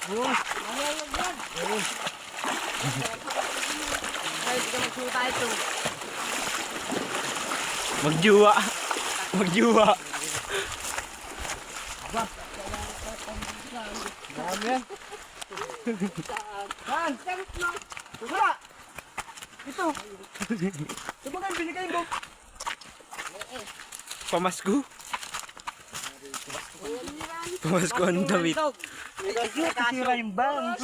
Ay, hindi ka magsuta ito. Magjuwa. Magjuwa. Dami yan. Han! Wala! Ito! Ito ba kayo binigay mo? Pamasko. Pamasko ang damit. Tira yung bang.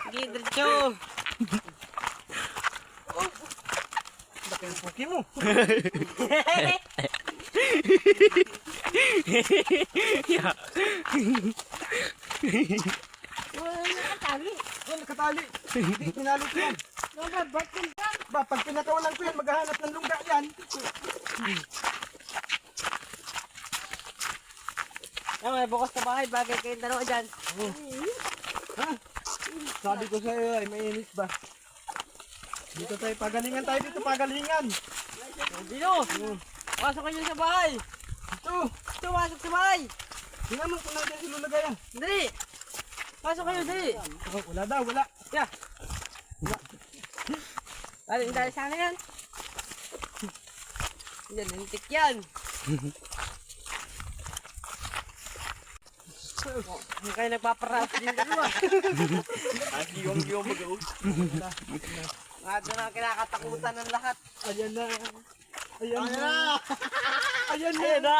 Sige, diretso. Laki ang puki mo. Yeah. Wala nakatali. Yan, nakatali. Hindi, tinali ko yan. Ba't yun ba? Ba, pag pinakawalan ko yan, maghahanap ng lungga yan. Yan, may bukas na bahay. Bagay kayong dalawa dyan. Ha? Sabi ko sa'yo ay mainit ba? Dito tayo, pagalingan tayo dito, pagalingan. Dino! Pasok kayo sa bahay. Ito, Ito, pasok sa bahay. tingnan mo kung nandiyan ilulagay yan. Dali. Pasok kayo, dali. Oh, wala daw, wala. Yeah. Dali sana yan. Yan, hintik yan. Hindi kayo nagpaparas din dalawa. Yung mag-out. Ito na kinakatakutan ng lahat. Ayan na. Ayan na. Ayan na. Ayan na!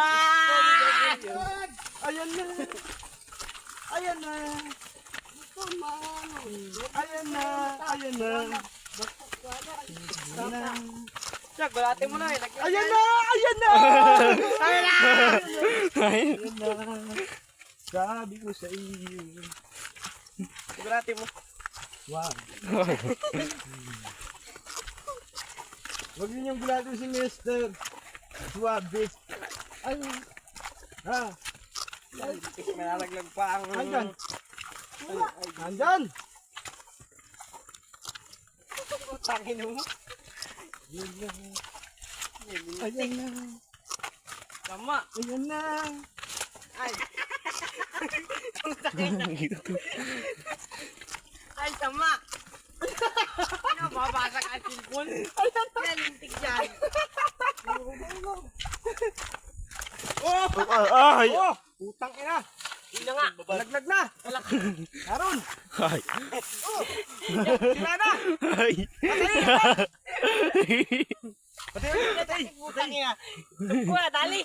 Ayan na. Ayan na. Ayan na. Ayan na. Ayan na. Jack, gulatin mo na eh. Ayan na. Ayan na. Ayan na! Ayan na. Sabi ko sa iyo. Gulatin mo. Wow. Huwag ninyong gulatin si Mr. Suabis. Ay. Ha? May nalaglag pa ang... Andyan. Andyan. Tangin mo. Ayan na. Ayan na. Tama. Ayan na. Ay. Ay, tama. Ano, mabasag ang silpon? Yan, lintik dyan. Ay! Oh! Putang ina. Yun na nga. Laglag na. Aron. Ay! Sila na. Ay! Patay. Putang ina. Wala, dali.